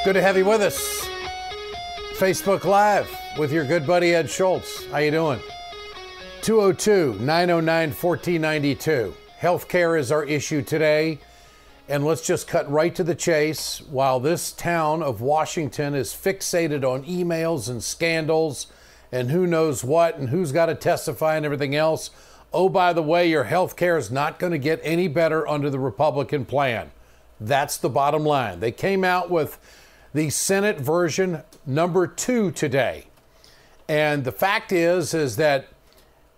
Good to have you with us. Facebook Live with your good buddy Ed Schultz. How you doing? 202-909-1492. Healthcare is our issue today. And let's just cut right to the chase. While this town of Washington is fixated on emails and scandals and who knows what and who's got to testify and everything else, oh, by the way, your healthcare is not going to get any better under the Republican plan. That's the bottom line. They came out with the Senate version number 2 today. And the fact is that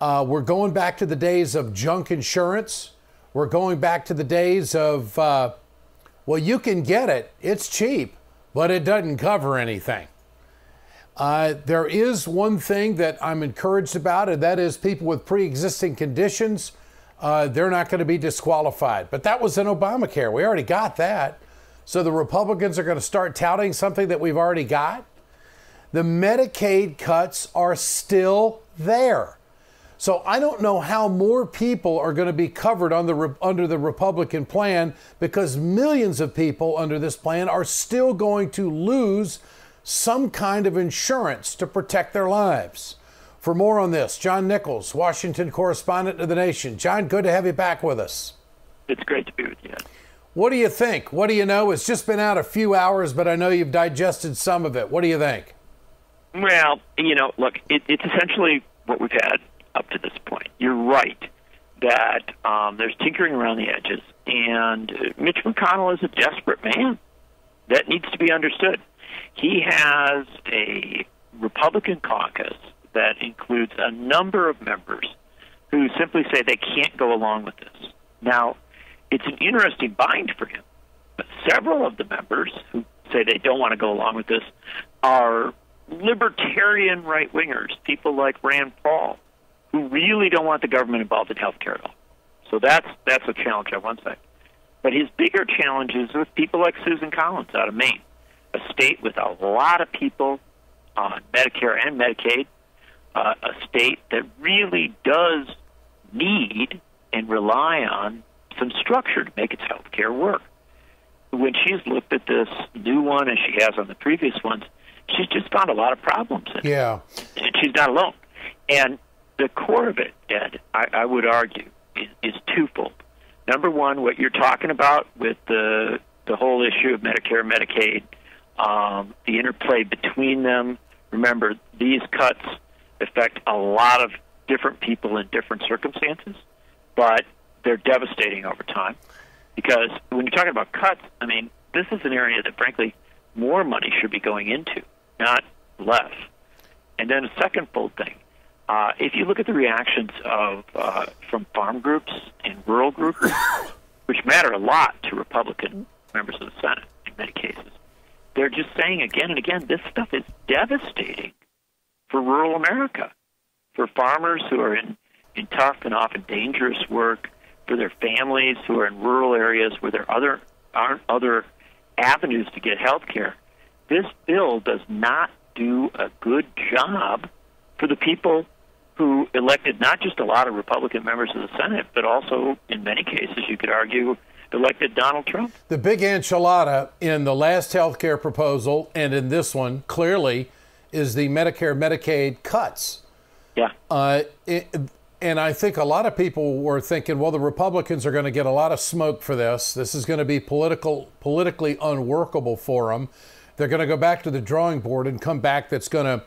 we're going back to the days of junk insurance. We're going back to the days of, well, you can get it. It's cheap, but it doesn't cover anything. There is one thing that I'm encouraged about, and that is people with pre-existing conditions, they're not going to be disqualified. But that was in Obamacare. We already got that. So the Republicans are going to start touting something that we've already got. The Medicaid cuts are still there. So I don't know how more people are going to be covered under the Republican plan, because millions of people under this plan are still going to lose some kind of insurance to protect their lives. For more on this, John Nichols, Washington correspondent of The Nation. John, good to have you back with us. It's great to be with you. What do you think? What do you know? It's just been out a few hours, but I know you've digested some of it. What do you think? Well, look, it's essentially what we've had up to this point. You're right that there's tinkering around the edges, and Mitch McConnell is a desperate man. That needs to be understood. He has a Republican caucus that includes a number of members who simply say they can't go along with this. Now, it's an interesting bind for him, but several of the members who say they don't want to go along with this are libertarian right-wingers, people like Rand Paul, who really don't want the government involved in health care at all. So that's a challenge on one side. But his bigger challenge is with people like Susan Collins out of Maine, a state with a lot of people on Medicare and Medicaid, a state that really does need and rely on some structure to make its health care work. When she's looked at this new one, as she has on the previous ones, she's just found a lot of problems in it. Yeah. And she's not alone. And the core of it, Ed, I would argue, is twofold. Number one, what you're talking about with the whole issue of Medicare and Medicaid, the interplay between them. Remember, these cuts affect a lot of different people in different circumstances, but they're devastating over time. Because when you're talking about cuts, I mean, this is an area that, frankly, more money should be going into, not less. And then a second fold thing. If you look at the reactions from farm groups and rural groups, which matter a lot to Republican members of the Senate in many cases, they're just saying again and again, this stuff is devastating for rural America, for farmers who are in tough and often dangerous work, for their families who are in rural areas where there aren't other avenues to get health care. This bill does not do a good job for the people who elected not just a lot of Republican members of the Senate, but also, in many cases, you could argue, elected Donald Trump. The big enchilada in the last health care proposal and in this one, clearly, is the Medicare-Medicaid cuts. Yeah. And I think a lot of people were thinking, well, the Republicans are going to get a lot of smoke for this. This is going to be politically unworkable for them. They're going to go back to the drawing board and come back that's going to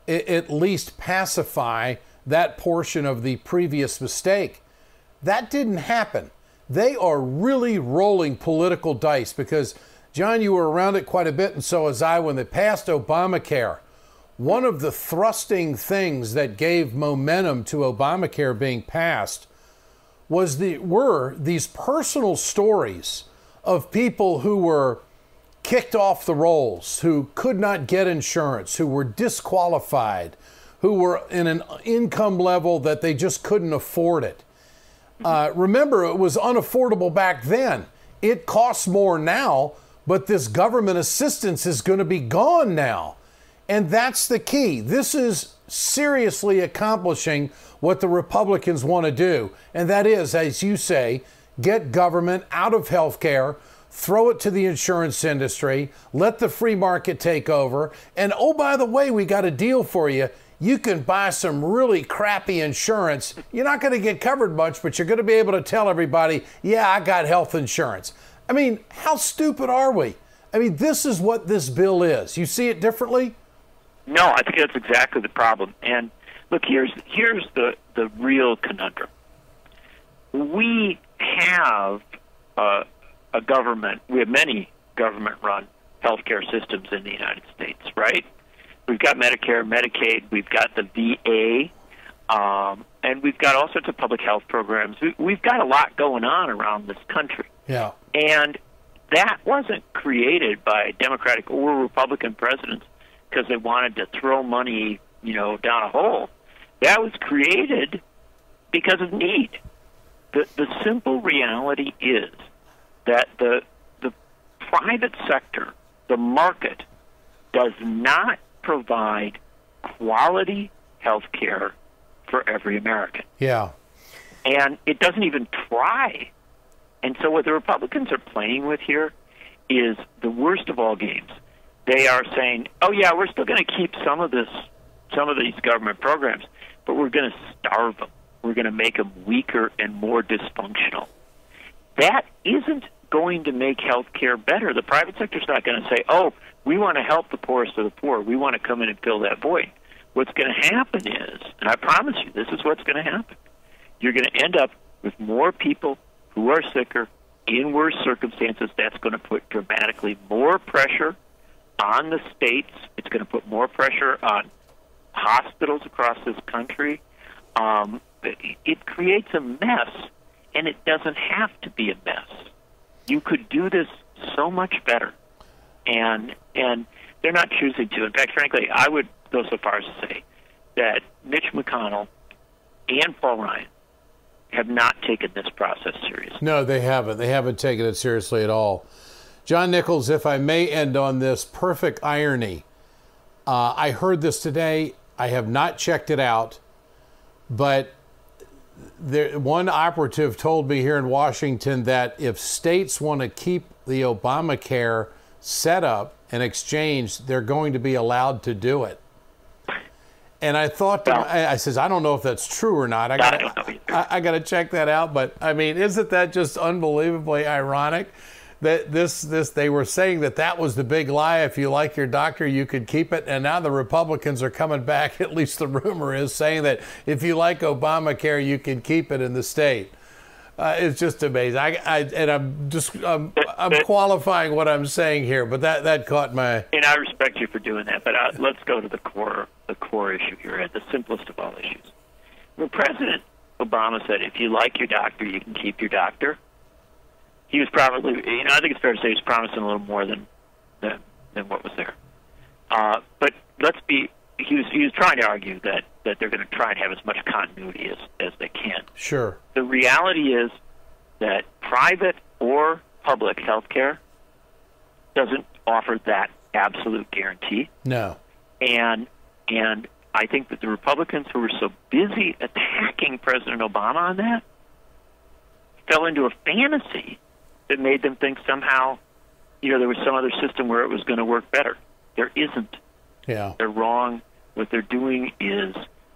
at least pacify that portion of the previous mistake. That didn't happen. They are really rolling political dice because, John, you were around it quite a bit, and so was I, when they passed Obamacare. One of the thrusting things that gave momentum to Obamacare being passed were these personal stories of people who were kicked off the rolls, who could not get insurance, who were disqualified, who were in an income level that they just couldn't afford it. Remember, it was unaffordable back then. It costs more now, but this government assistance is going to be gone now. And that's the key. This is seriously accomplishing what the Republicans want to do. And that is, as you say, get government out of health care, throw it to the insurance industry, let the free market take over, and oh, by the way, we got a deal for you. You can buy some really crappy insurance. You're not going to get covered much, but you're going to be able to tell everybody, yeah, I got health insurance. I mean, how stupid are we? I mean, this is what this bill is. You see it differently? No, I think that's exactly the problem. And look, here's the real conundrum. We have a government. We have many government-run healthcare systems in the United States, right? We've got Medicare, Medicaid, we've got the VA, and we've got all sorts of public health programs. We've got a lot going on around this country. Yeah. And that wasn't created by Democratic or Republican presidents because they wanted to throw money, down a hole. That was created because of need. The simple reality is that the private sector, the market, does not provide quality health care for every American. Yeah. And it doesn't even try. And so what the Republicans are playing with here is the worst of all games. They are saying, oh, yeah, we're still going to keep some of these government programs, but we're going to starve them. We're going to make them weaker and more dysfunctional. That isn't going to make health care better. The private sector's not going to say, oh, we want to help the poorest of the poor. We want to come in and fill that void. What's going to happen is, and I promise you, this is what's going to happen. You're going to end up with more people who are sicker in worse circumstances. That's going to put dramatically more pressure on the states. It's going to put more pressure on hospitals across this country. It creates a mess, and it doesn't have to be a mess. You could do this so much better, and they're not choosing to. In fact, frankly, I would go so far as to say that Mitch McConnell and Paul Ryan have not taken this process seriously. No, they haven't. They haven't taken it seriously at all. John Nichols, if I may end on this perfect irony, I heard this today. I have not checked it out, but one operative told me here in Washington that if states want to keep the Obamacare set up and exchange, they're going to be allowed to do it. And I thought, I says, I don't know if that's true or not. I got to check that out. But I mean, isn't that just unbelievably ironic? That they were saying that was the big lie. If you like your doctor, you could keep it. And now the Republicans are coming back, at least the rumor is, saying that if you like Obamacare, you can keep it in the state. It's just amazing. I'm qualifying what I'm saying here, but that caught my. And I respect you for doing that. But let's go to the core issue here, the simplest of all issues. When President Obama said, "If you like your doctor, you can keep your doctor," he was probably, I think it's fair to say he was promising a little more than what was there. But he was trying to argue that they're going to try and have as much continuity as they can. Sure. The reality is that private or public health care doesn't offer that absolute guarantee. No. And I think that the Republicans, who were so busy attacking President Obama on that, fell into a fantasy that made them think somehow, there was some other system where it was going to work better. There isn't. Yeah. They're wrong. What they're doing is,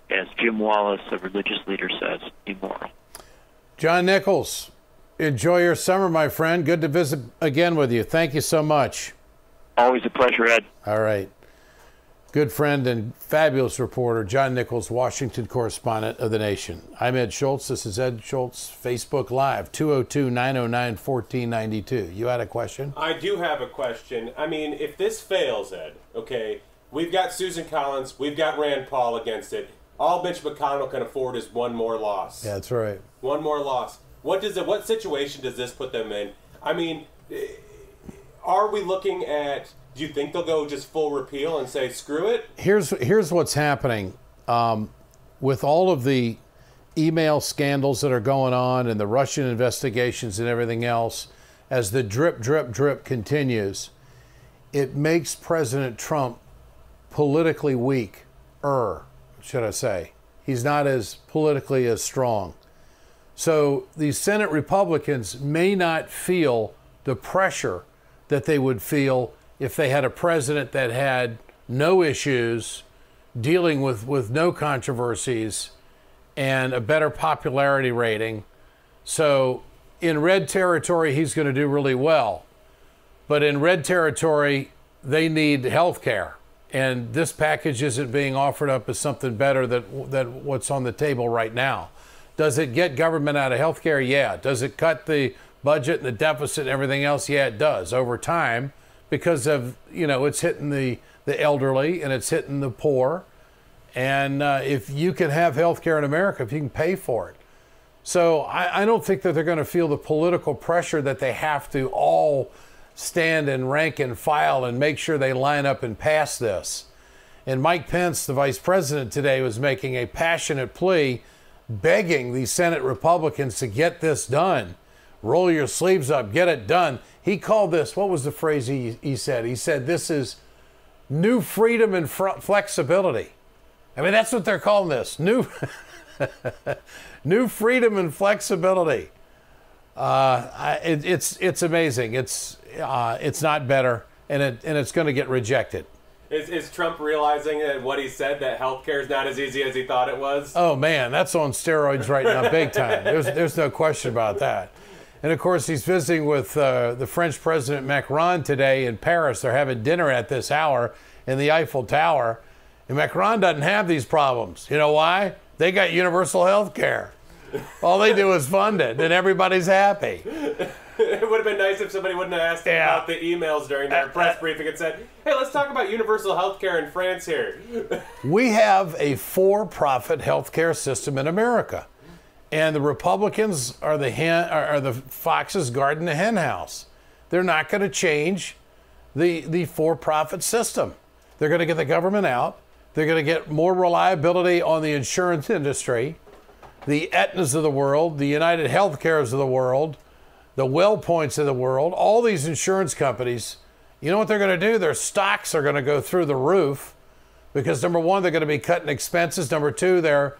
as Jim Wallace, a religious leader, says, immoral. John Nichols, enjoy your summer, my friend. Good to visit again with you. Thank you so much. Always a pleasure, Ed. All right. Good friend and fabulous reporter, John Nichols, Washington correspondent of The Nation. I'm Ed Schultz. This is Ed Schultz, Facebook Live, 202-909-1492. You had a question? I do have a question. I mean, if this fails, Ed, okay, we've got Susan Collins, we've got Rand Paul against it. All Mitch McConnell can afford is one more loss. Yeah, that's right. One more loss. What situation does this put them in? I mean, are we looking at... Do you think they'll go just full repeal and say, screw it? Here's what's happening. With all of the email scandals that are going on and the Russian investigations and everything else, as the drip, drip, drip continues, it makes President Trump politically weak, should I say. He's not as politically as strong. So these Senate Republicans may not feel the pressure that they would feel if they had a president that had no issues, dealing with no controversies, and a better popularity rating. So in red territory, he's going to do really well. But in red territory, they need health care. And this package isn't being offered up as something better than what's on the table right now. Does it get government out of health care? Yeah. Does it cut the budget and the deficit and everything else? Yeah, it does over time, because of, it's hitting the elderly and it's hitting the poor. And if you can have health care in America, if you can pay for it. So I don't think that they're going to feel the political pressure that they have to all stand and rank and file and make sure they line up and pass this. And Mike Pence, the vice president today, was making a passionate plea, begging the Senate Republicans to get this done. Roll your sleeves up, get it done. He called this, what was the phrase he said? He said, this is new freedom and flexibility. I mean, that's what they're calling this, new freedom and flexibility. It's amazing. It's not better, and it's going to get rejected. Is Trump realizing that what he said, that healthcare is not as easy as he thought it was? Oh man, that's on steroids right now, big time. There's no question about that. And of course, he's visiting with the French President Macron today in Paris. They're having dinner at this hour in the Eiffel Tower. And Macron doesn't have these problems. You know why? They got universal health care. All they do is fund it, and everybody's happy. It would have been nice if somebody wouldn't have asked about the emails during their press briefing and said, hey, let's talk about universal health care in France here. We have a for-profit health care system in America. And the Republicans are the foxes guarding the hen house. They're not going to change the for-profit system. They're going to get the government out. They're going to get more reliability on the insurance industry, the Aetnas of the world, the United Healthcares of the world, the WellPoints of the world, all these insurance companies. You know what they're going to do? Their stocks are going to go through the roof because, number one, they're going to be cutting expenses. Number two, their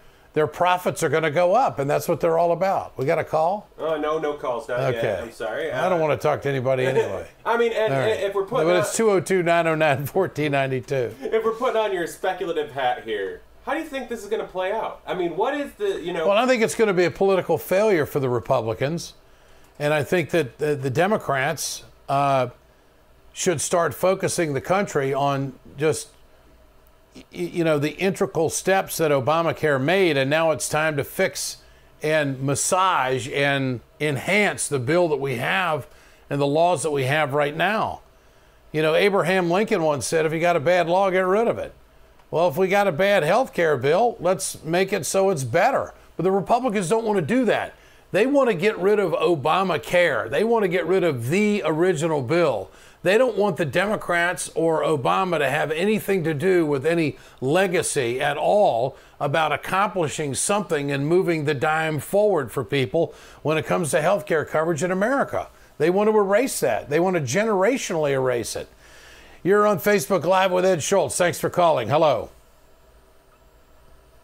profits are going to go up, and that's what they're all about. We got a call? No calls, not yet. I'm sorry. I don't want to talk to anybody anyway. I mean, if we're putting but it's 202-909-1492. If we're putting on your speculative hat here, how do you think this is going to play out? I mean, what is the, Well, I think it's going to be a political failure for the Republicans, and I think that the Democrats should start focusing the country on just the integral steps that Obamacare made, and now it's time to fix and massage and enhance the bill that we have and the laws that we have right now. Abraham Lincoln once said, if you got a bad law, get rid of it. Well, if we got a bad health care bill, let's make it so it's better. But the Republicans don't want to do that. They want to get rid of Obamacare. They want to get rid of the original bill. They don't want the Democrats or Obama to have anything to do with any legacy at all about accomplishing something and moving the dime forward for people when it comes to health care coverage in America. They want to erase that. They want to generationally erase it. You're on Facebook Live with Ed Schultz. Thanks for calling. Hello.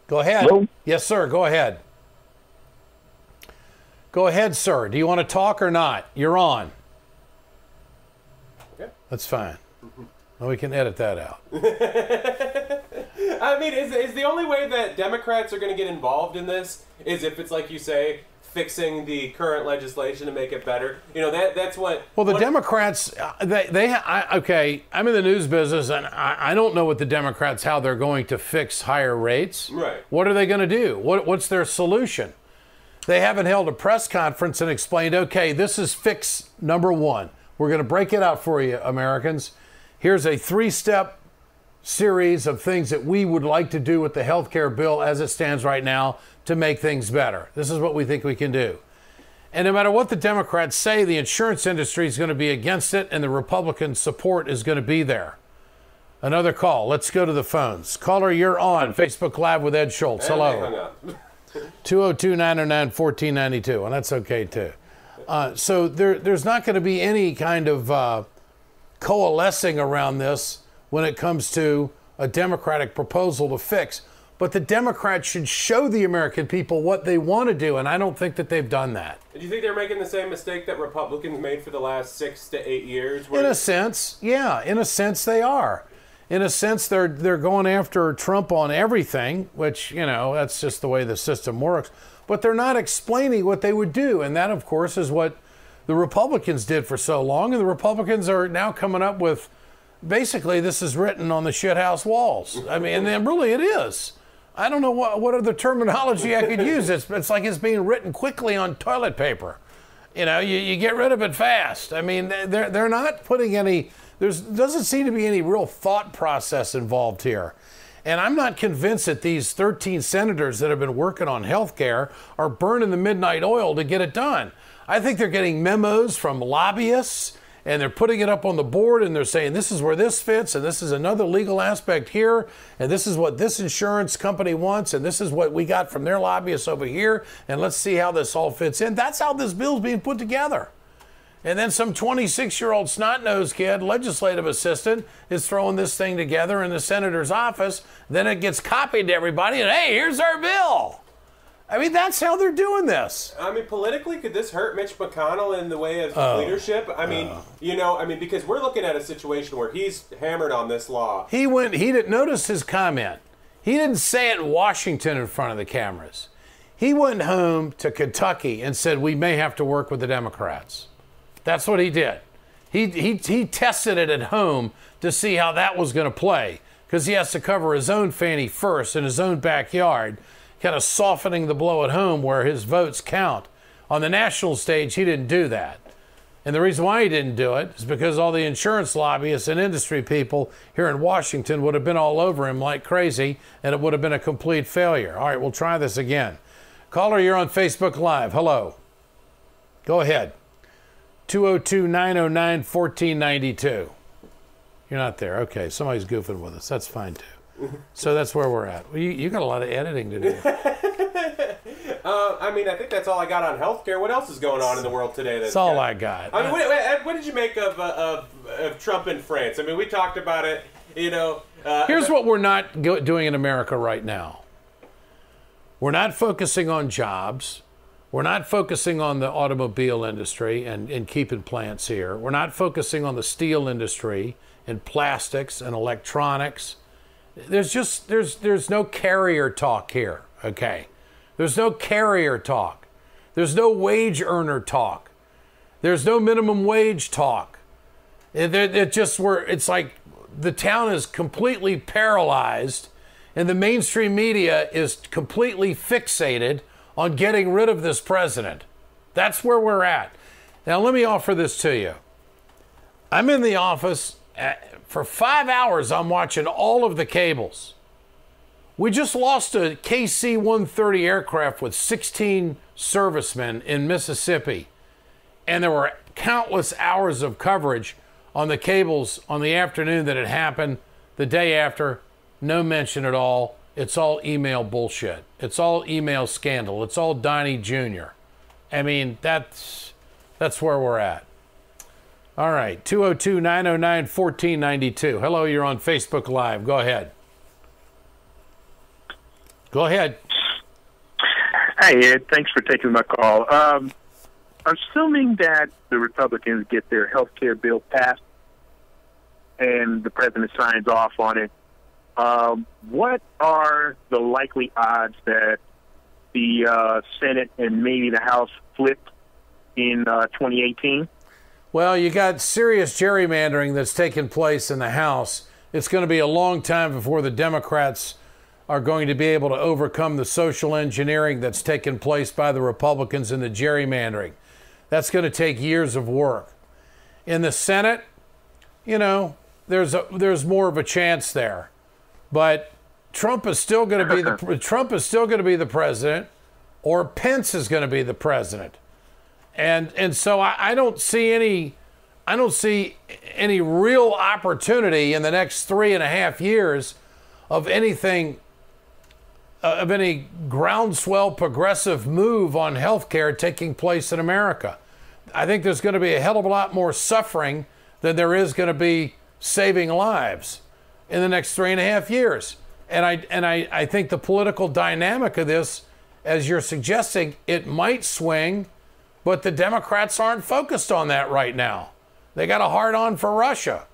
Go ahead. Hello? Yes, sir. Go ahead. Go ahead, sir. Do you want to talk or not? You're on. Okay. That's fine. Well, we can edit that out. I mean, is the only way that Democrats are going to get involved in this is if it's like you say, fixing the current legislation to make it better. That's what. Well, the Democrats, okay. I'm in the news business, and I don't know what the Democrats how they're going to fix higher rates. Right. What are they going to do? What's their solution? They haven't held a press conference and explained, okay, this is fix number one. We're going to break it out for you, Americans. Here's a 3-step series of things that we would like to do with the health care bill as it stands right now to make things better. This is what we think we can do. And no matter what the Democrats say, the insurance industry is going to be against it, and the Republican support is going to be there. Another call. Let's go to the phones. Caller, you're on Facebook Live with Ed Schultz. Hello. 202-909-1492, and that's okay too. So there's not going to be any kind of coalescing around this when it comes to a Democratic proposal to fix. but the Democrats should show the American people what they want to do, and I don't think that they've done that. Do you think they're making the same mistake that Republicans made for the last 6 to 8 years? In a sense, yeah. In a sense, they are. In a sense, they're going after Trump on everything, which, you know, that's just the way the system works. But they're not explaining what they would do, and that, of course, is what the Republicans did for so long, and the Republicans are now coming up with, basically, this is written on the shithouse walls. I mean, and then really it is. I don't know what other terminology I could use. It's like it's being written quickly on toilet paper. You know, you get rid of it fast. I mean, they're not putting any, doesn't seem to be any real thought process involved here. And I'm not convinced that these 13 senators that have been working on health care are burning the midnight oil to get it done. I think they're getting memos from lobbyists, and they're putting it up on the board, and they're saying this is where this fits, and this is another legal aspect here, and this is what this insurance company wants, and this is what we got from their lobbyists over here, and let's see how this all fits in. That's how this bill's being put together. And then some 26-year-old snot-nosed kid, legislative assistant, is throwing this thing together in the senator's office. Then it gets copied to everybody, and hey, here's our bill. I mean, that's how they're doing this. I mean, politically, could this hurt Mitch McConnell in the way of leadership? I mean, because we're looking at a situation where he's hammered on this law. He didn't notice his comment. He didn't say it in Washington in front of the cameras. He went home to Kentucky and said, we may have to work with the Democrats. That's what he did. He tested it at home to see how that was going to play, because he has to cover his own fanny first in his own backyard, kind of softening the blow at home where his votes count. On the national stage, he didn't do that. And the reason why he didn't do it is because all the insurance lobbyists and industry people here in Washington would have been all over him like crazy, and it would have been a complete failure. All right, we'll try this again. Caller, you're on Facebook Live. Hello. Go ahead. 202-909-1492. You're not there. Okay, somebody's goofing with us. That's fine, too. So that's where we're at. Well, you got a lot of editing to do. I mean, I think that's all I got on healthcare. What else is going on in the world today? That's all I got. I mean, what did you make of Trump in France? I mean, we talked about it, you know. Here's what we're not doing in America right now. We're not focusing on jobs. We're not focusing on the automobile industry and keeping plants here. We're not focusing on the steel industry and plastics and electronics. There's no carrier talk here, okay? There's no carrier talk. There's no wage earner talk. There's no minimum wage talk. It's like the town is completely paralyzed, and the mainstream media is completely fixated on getting rid of this president. That's where we're at. Now, let me offer this to you. I'm in the office. For 5 hours, I'm watching all of the cables. We just lost a KC-130 aircraft with 16 servicemen in Mississippi, and there were countless hours of coverage on the cables on the afternoon that it happened. The day after, no mention at all. It's all email bullshit. It's all email scandal. It's all Donnie Jr. I mean, that's where we're at. All right, 202-909-1492. Hello, you're on Facebook Live. Go ahead. Go ahead. Hey, Ed. Thanks for taking my call. Assuming that the Republicans get their health care bill passed and the president signs off on it, what are the likely odds that the Senate and maybe the House flip in 2018? Well, you got serious gerrymandering that's taking place in the House. It's going to be a long time before the Democrats are going to be able to overcome the social engineering that's taken place by the Republicans in the gerrymandering. That's going to take years of work. In the Senate, you know, there's more of a chance there. But Trump is still going to be the president, or Pence is going to be the president. And so I don't see any real opportunity in the next 3.5 years of anything, of any groundswell progressive move on healthcare taking place in America. I think there's going to be a hell of a lot more suffering than there is going to be saving lives in the next 3.5 years. And I think the political dynamic of this, as you're suggesting, it might swing, but the Democrats aren't focused on that right now. They got a hard-on for Russia.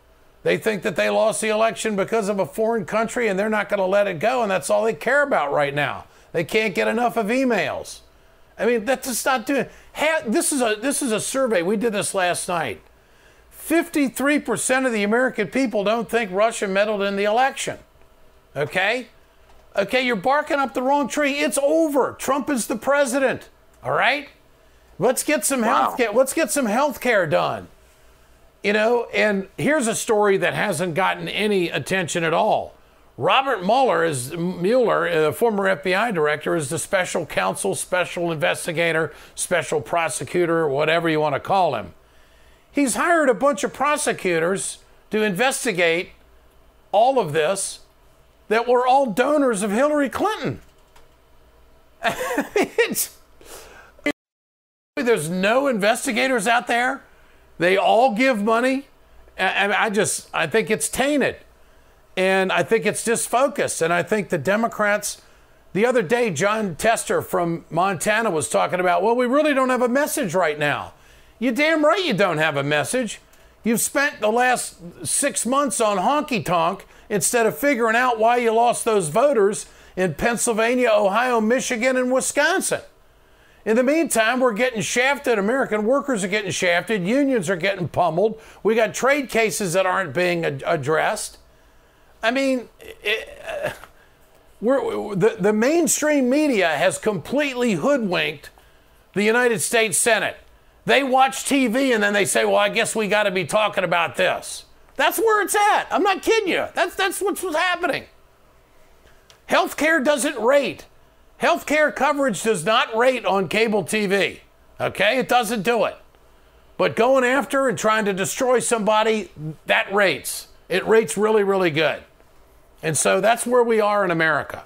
They think that they lost the election because of a foreign country, and they're not going to let it go, and that's all they care about right now. They can't get enough of emails. I mean, that's just not doing. This is a survey. We did this last night. 53% of the American people don't think Russia meddled in the election. Okay? Okay, you're barking up the wrong tree. It's over. Trump is the president. All right? Let's get some health care. Let's get some health care done. You know, and here's a story that hasn't gotten any attention at all. Robert Mueller, the former FBI director, is the special counsel, special investigator, special prosecutor, whatever you want to call him. He's hired a bunch of prosecutors to investigate all of this that were all donors of Hillary Clinton. There's no investigators out there. They all give money. I think it's tainted. And I think it's disfocused. And I think the Democrats, the other day, John Tester from Montana was talking about, well, we really don't have a message right now. You're damn right you don't have a message. You've spent the last 6 months on honky tonk instead of figuring out why you lost those voters in Pennsylvania, Ohio, Michigan, and Wisconsin. In the meantime, we're getting shafted. American workers are getting shafted. Unions are getting pummeled. We got trade cases that aren't being addressed. I mean, the mainstream media has completely hoodwinked the United States Senate. They watch TV and then they say, well, I guess we got to be talking about this. That's where it's at. I'm not kidding you. That's what's happening. Healthcare doesn't rate. Healthcare coverage does not rate on cable TV. Okay? It doesn't do it. But going after and trying to destroy somebody, that rates. It rates really, really good. And so that's where we are in America.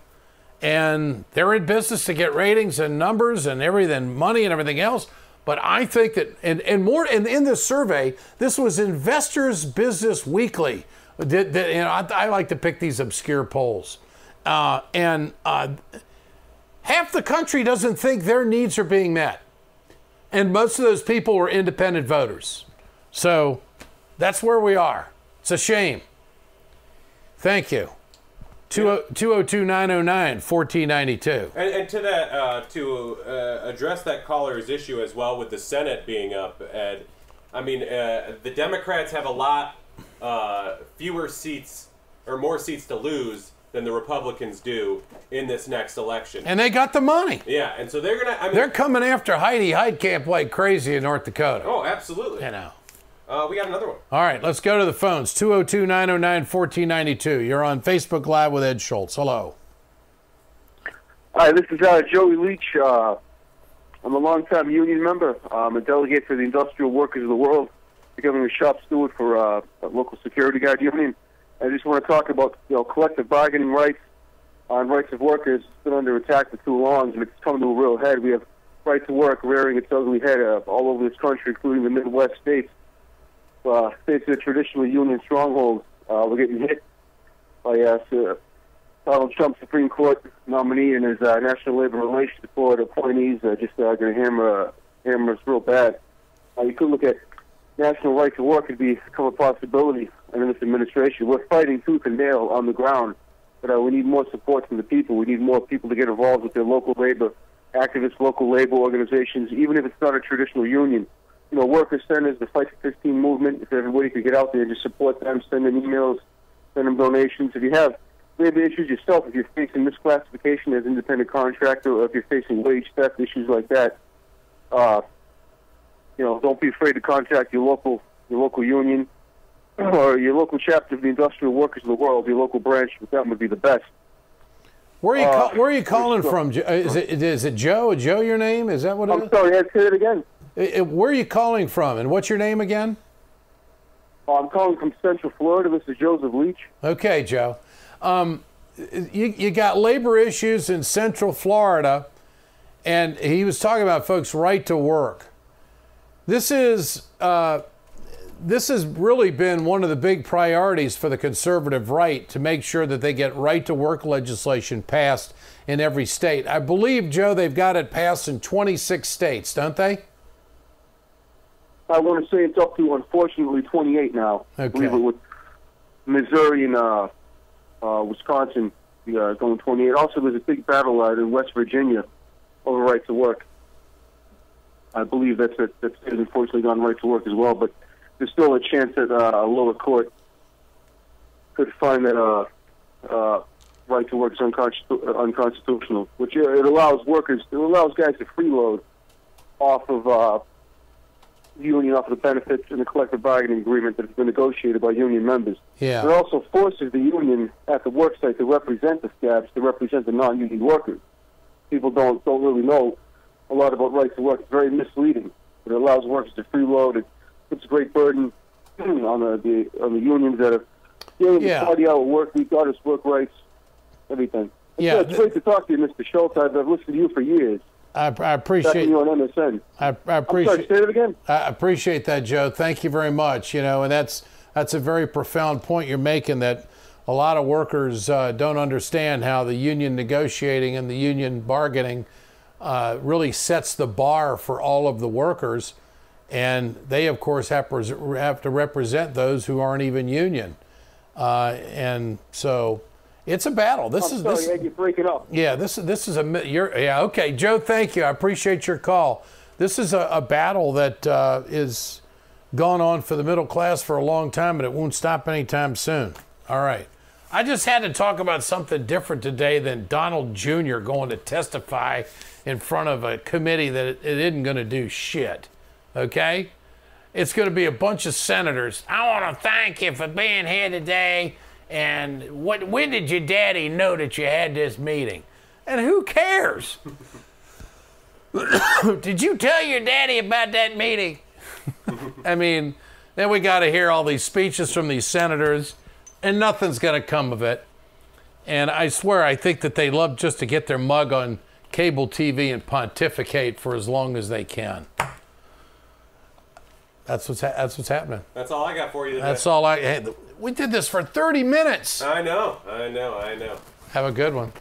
And they're in business to get ratings and numbers and everything, money and everything else. But I think that, and more, in this survey, this was Investors Business Weekly. I like to pick these obscure polls. Half the country doesn't think their needs are being met. And most of those people were independent voters. So that's where we are. It's a shame. Thank you. 202-909-1492. And to that, to address that caller's issue as well with the Senate being up, Ed, I mean, the Democrats have a lot fewer seats or more seats to lose than the Republicans do in this next election. And they got the money. Yeah, and so they're going to... they're coming after Heidi Heitkamp like crazy in North Dakota. Oh, absolutely. You know. We got another one. All right, let's go to the phones. 202-909-1492. You're on Facebook Live with Ed Schultz. Hello. Hi, this is Joey Leach. I'm a longtime union member. I'm a delegate for the Industrial Workers of the World, becoming a shop steward for a local security guard union. I just want to talk about collective bargaining rights and rights of workers. It's been under attack for too long, and it's come to a real head. We have right to work rearing its ugly head all over this country, including the Midwest states. States that are traditionally union strongholds. We're getting hit by Donald Trump Supreme Court nominee and his National Labor Relations Board appointees just going to hammer us real bad. You could look at national right to work could become a possibility under this administration. We're fighting tooth and nail on the ground, but we need more support from the people. We need more people to get involved with their local labor activists, local labor organizations, even if it's not a traditional union. Worker centers, the Fight for 15 movement, if everybody could get out there and just support them, send them emails, send them donations. If you have labor issues yourself, if you're facing misclassification as an independent contractor, or if you're facing wage theft, issues like that, don't be afraid to contact your local union or your local chapter of the Industrial Workers of the World. Your local branch with them would be the best. Where are you calling from? Is it Joe? Joe, your name? Is that what it is? I'm sorry, I'd say it again. Where are you calling from, and what's your name again? I'm calling from Central Florida. This is Joseph Leach. Okay, Joe. You got labor issues in Central Florida, and he was talking about folks' right to work. This is this has really been one of the big priorities for the conservative right, to make sure that they get right-to-work legislation passed in every state. I believe, Joe, they've got it passed in 26 states, don't they? I want to say it's up to, unfortunately, 28 now. Okay. I believe it with Missouri and Wisconsin going 28. Also, there's a big battle in West Virginia over right to work. I believe that state has unfortunately gone right to work as well, but there's still a chance that a lower court could find that right to work is unconstitutional, which it allows guys to freeload off of union, off of the benefits in the collective bargaining agreement that's been negotiated by union members. Yeah. It also forces the union at the work site to represent the scabs, to represent the non-union workers. People don't really know a lot about right to work. It's very misleading. It allows workers to freeload. It puts a great burden on the unions that are dealing with 40-hour work week, artist work rights, everything. It's great to talk to you, Mr. Schultz. I've listened to you for years. I appreciate you on MSN. I appreciate. I'm sorry, say it again. I appreciate that, Joe. Thank you very much. You know, and that's a very profound point you're making, that a lot of workers don't understand how the union negotiating and the union bargaining really sets the bar for all of the workers, and they, of course, have to represent those who aren't even union, and so. It's a battle. You're breaking up. Yeah, this is okay, Joe. Thank you. I appreciate your call. This is a battle that is gone on for the middle class for a long time, and it won't stop anytime soon. All right, I just had to talk about something different today than Donald Jr. going to testify in front of a committee that it isn't going to do shit. Okay, it's going to be a bunch of senators. I want to thank you for being here today. And when did your daddy know that you had this meeting? And who cares? Did you tell your daddy about that meeting? I mean, then we got to hear all these speeches from these senators, and nothing's going to come of it. And I swear, I think that they love just to get their mug on cable TV and pontificate for as long as they can. That's what's happening. That's all I got for you today. That's all we did this for 30 minutes. I know. Have a good one.